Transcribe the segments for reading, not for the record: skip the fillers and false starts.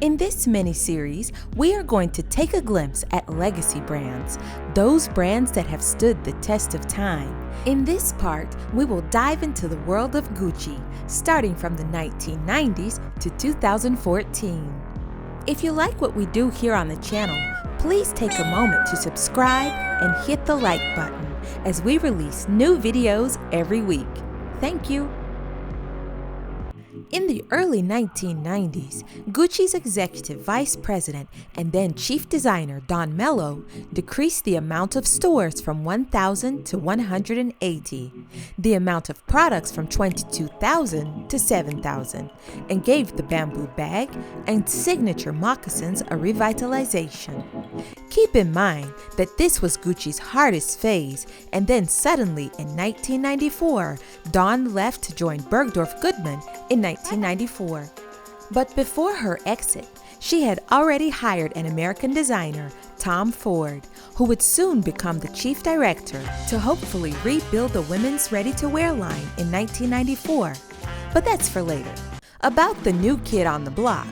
In this mini-series, we are going to take a glimpse at legacy brands, those brands that have stood the test of time. In this part, we will dive into the world of Gucci, starting from the 1990s to 2014. If you like what we do here on the channel, please take a moment to subscribe and hit the like button as we release new videos every week. Thank you. In the early 1990s, Gucci's executive vice president and then chief designer Don Mello decreased the amount of stores from 1,000 to 180, the amount of products from 22,000 to 7,000, and gave the bamboo bag and signature moccasins a revitalization. Keep in mind that this was Gucci's hardest phase, and then suddenly in 1994, Don left to join Bergdorf Goodman in 1994. But before her exit, she had already hired an American designer, Tom Ford, who would soon become the chief director to hopefully rebuild the women's ready-to-wear line in 1994. But that's for later. About the new kid on the block,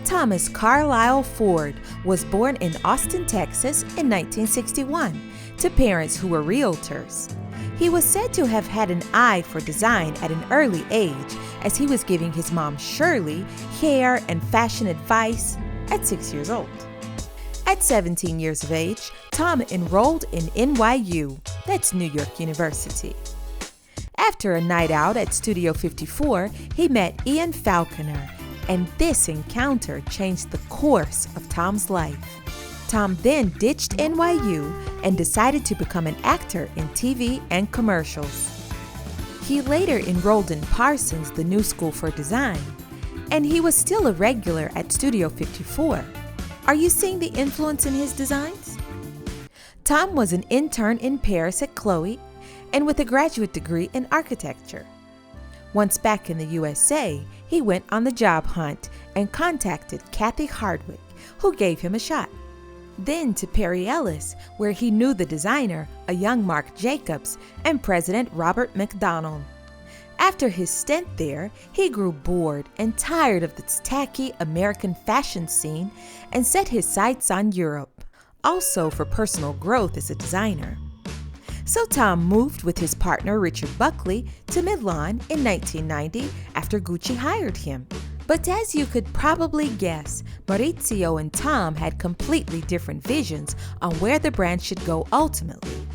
Thomas Carlyle Ford was born in Austin, Texas in 1961 to parents who were realtors. He was said to have had an eye for design at an early age, as he was giving his mom Shirley hair and fashion advice at 6 years old. At 17 years of age, Tom enrolled in NYU, that's New York University. After a night out at Studio 54, he met Ian Falconer, and this encounter changed the course of Tom's life. Tom then ditched NYU and decided to become an actor in TV and commercials. He later enrolled in Parsons, the new school for design, and he was still a regular at Studio 54. Are you seeing the influence in his designs? Tom was an intern in Paris at Chloe and with a graduate degree in architecture. Once back in the USA, he went on the job hunt and contacted Kathy Hardwick, who gave him a shot. Then to Perry Ellis, where he knew the designer, a young Marc Jacobs, and President Robert McDonald. After his stint there, he grew bored and tired of this tacky American fashion scene and set his sights on Europe, also for personal growth as a designer. So Tom moved with his partner Richard Buckley to Milan in 1990 after Gucci hired him. But as you could probably guess, Maurizio and Tom had completely different visions on where the brand should go ultimately.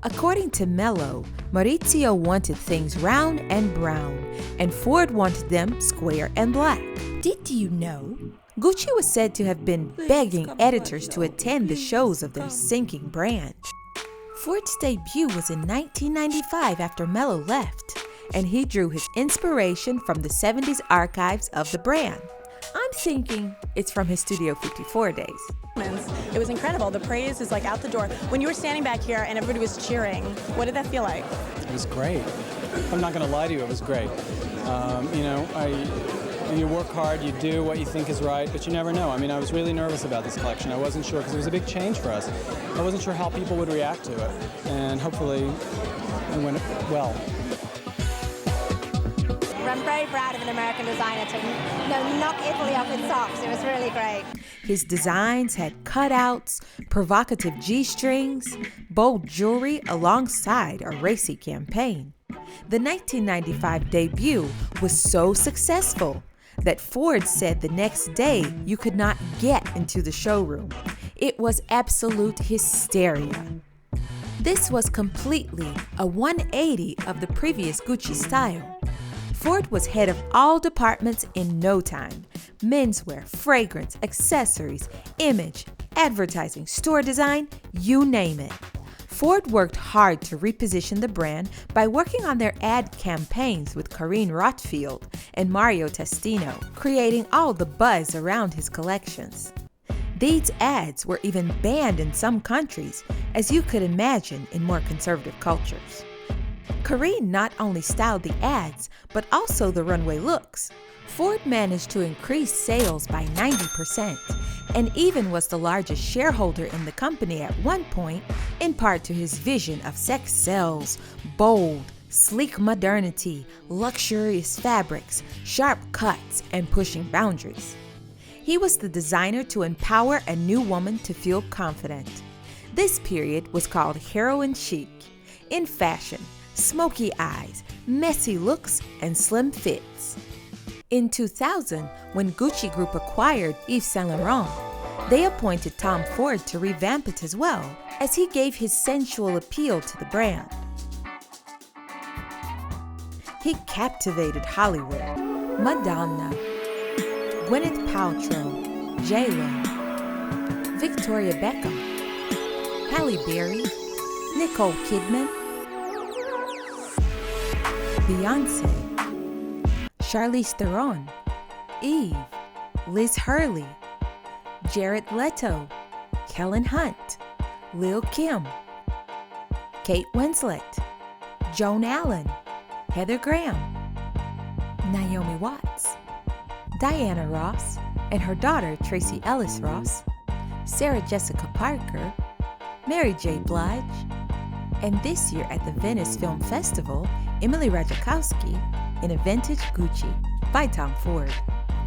According to Mello, Maurizio wanted things round and brown, and Ford wanted them square and black. Did you know? Gucci was said to have been begging editors to attend the shows of their sinking brand. Ford's debut was in 1995 after Mello left, and he drew his inspiration from the 70s archives of the brand. I'm thinking it's from his Studio 54 days. It was incredible. The praise is like out the door. When you were standing back here and everybody was cheering, what did that feel like? It was great. I'm not going to lie to you, it was great. You work hard, you do what you think is right, but you never know. I mean, I was really nervous about this collection. I wasn't sure, because it was a big change for us. I wasn't sure how people would react to it, and hopefully it went well. I'm very proud of an American designer to knock Italy off its socks. It was really great. His designs had cutouts, provocative G-strings, bold jewelry alongside a racy campaign. The 1995 debut was so successful that Ford said the next day you could not get into the showroom. It was absolute hysteria. This was completely a 180 of the previous Gucci style. Ford was head of all departments in no time: menswear, fragrance, accessories, image, advertising, store design, you name it. Ford worked hard to reposition the brand by working on their ad campaigns with Carine Roitfield and Mario Testino, creating all the buzz around his collections. These ads were even banned in some countries, as you could imagine in more conservative cultures. Carine not only styled the ads, but also the runway looks. Ford managed to increase sales by 90% and even was the largest shareholder in the company at one point, in part to his vision of sex sells, bold, sleek modernity, luxurious fabrics, sharp cuts, and pushing boundaries. He was the designer to empower a new woman to feel confident. This period was called heroin chic. In fashion, smoky eyes, messy looks, and slim fits. In 2000, when Gucci Group acquired Yves Saint Laurent, they appointed Tom Ford to revamp it as well, as he gave his sensual appeal to the brand. He captivated Hollywood. Madonna, Gwyneth Paltrow, J-Lo, Victoria Beckham, Hallie Berry, Nicole Kidman, Beyonce, Charlize Theron, Eve, Liz Hurley, Jared Leto, Kellen Hunt, Lil Kim, Kate Winslet, Joan Allen, Heather Graham, Naomi Watts, Diana Ross and her daughter Tracy Ellis Ross, Sarah Jessica Parker, Mary J. Blige, and this year at the Venice Film Festival, Emily Ratajkowski in a vintage Gucci by Tom Ford.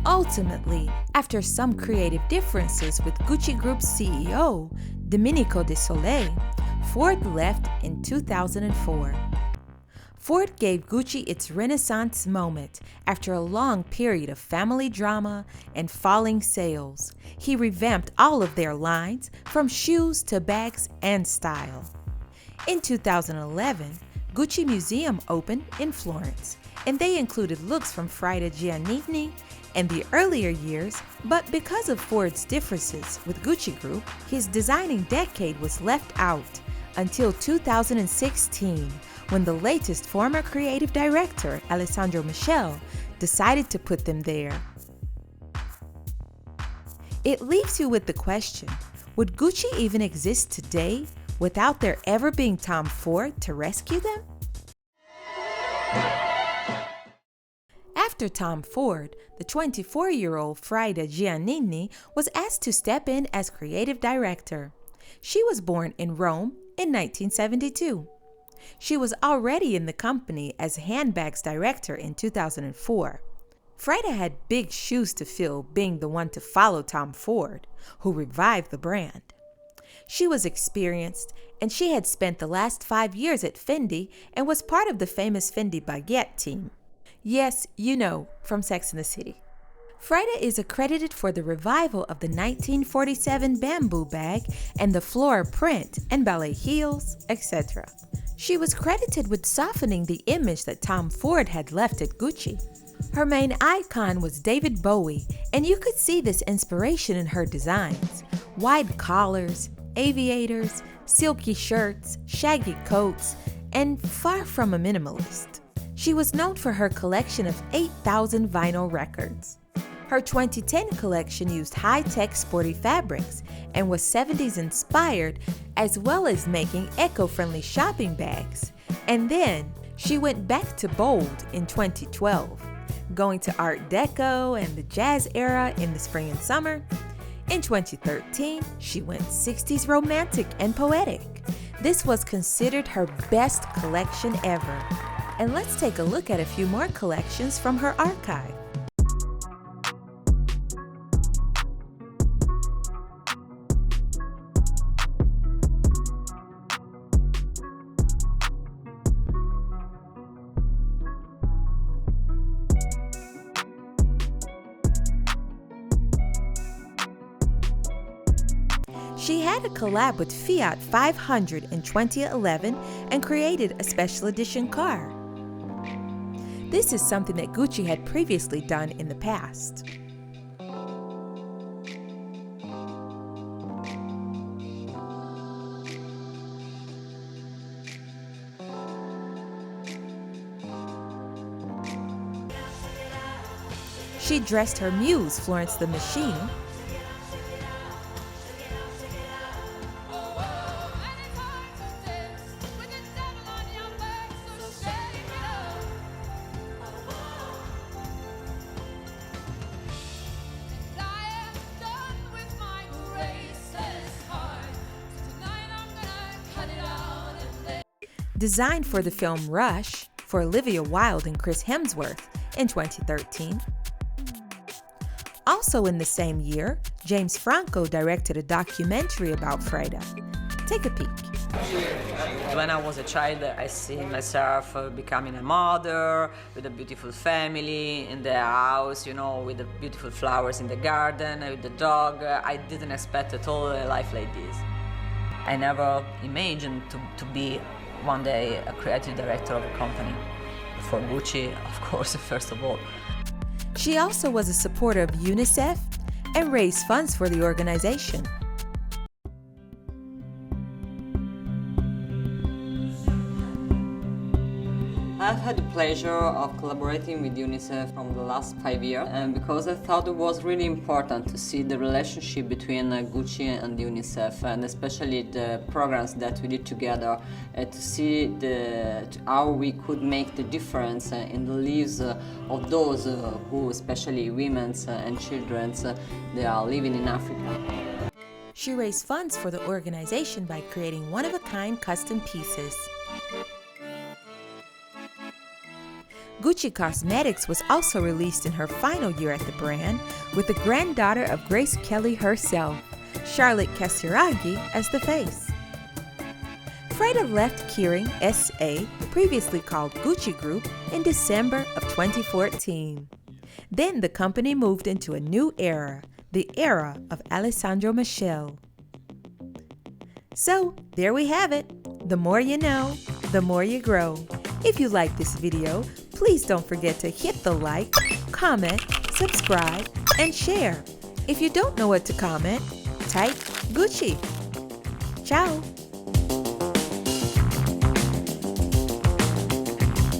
Ultimately, after some creative differences with Gucci Group's CEO, Domenico De Sole, Ford left in 2004. Ford gave Gucci its renaissance moment after a long period of family drama and falling sales. He revamped all of their lines, from shoes to bags and style. In 2011, Gucci Museum opened in Florence, and they included looks from Frida Giannini and the earlier years, but because of Ford's differences with Gucci Group, his designing decade was left out until 2016, when the latest former creative director, Alessandro Michele, decided to put them there. It leaves you with the question, would Gucci even exist today without there ever being Tom Ford to rescue them? After Tom Ford, the 24-year-old Frida Giannini was asked to step in as creative director. She was born in Rome in 1972. She was already in the company as handbags director in 2004. Frida had big shoes to fill, being the one to follow Tom Ford, who revived the brand. She was experienced, and she had spent the last 5 years at Fendi and was part of the famous Fendi Baguette team. Yes, you know, from Sex and the City. Frida is accredited for the revival of the 1947 bamboo bag and the flora print and ballet heels, etc. She was credited with softening the image that Tom Ford had left at Gucci. Her main icon was David Bowie, and you could see this inspiration in her designs. Wide collars, aviators, silky shirts, shaggy coats, and far from a minimalist. She was known for her collection of 8,000 vinyl records. Her 2010 collection used high-tech sporty fabrics and was 70s inspired, as well as making eco-friendly shopping bags. And then she went back to bold in 2012, going to Art Deco and the Jazz era in the spring and summer. In 2013, she went 60s romantic and poetic. This was considered her best collection ever. And let's take a look at a few more collections from her archive. She had a collab with Fiat 500 in 2011 and created a special edition car. This is something that Gucci had previously done in the past. She dressed her muse, Florence the Machine, designed for the film Rush for Olivia Wilde and Chris Hemsworth in 2013. Also in the same year, James Franco directed a documentary about Frida. Take a peek. When I was a child, I see myself becoming a mother with a beautiful family in the house, with the beautiful flowers in the garden, with the dog. I didn't expect at all a life like this. I never imagined to be one day a creative director of a company. For Gucci, of course, first of all. She also was a supporter of UNICEF and raised funds for the organization. I've had the pleasure of collaborating with UNICEF from the last 5 years, and because I thought it was really important to see the relationship between Gucci and UNICEF, and especially the programs that we did together, to see how we could make the difference in the lives of those who, especially women and children, they are living in Africa. She raised funds for the organization by creating one-of-a-kind custom pieces. Gucci Cosmetics was also released in her final year at the brand with the granddaughter of Grace Kelly herself, Charlotte Casiraghi, as the face. Frida left Kering S.A., previously called Gucci Group, in December of 2014. Then the company moved into a new era, the era of Alessandro Michele. So, there we have it. The more you know, the more you grow. If you like this video, please don't forget to hit the like, comment, subscribe, and share. If you don't know what to comment, type Gucci. Ciao!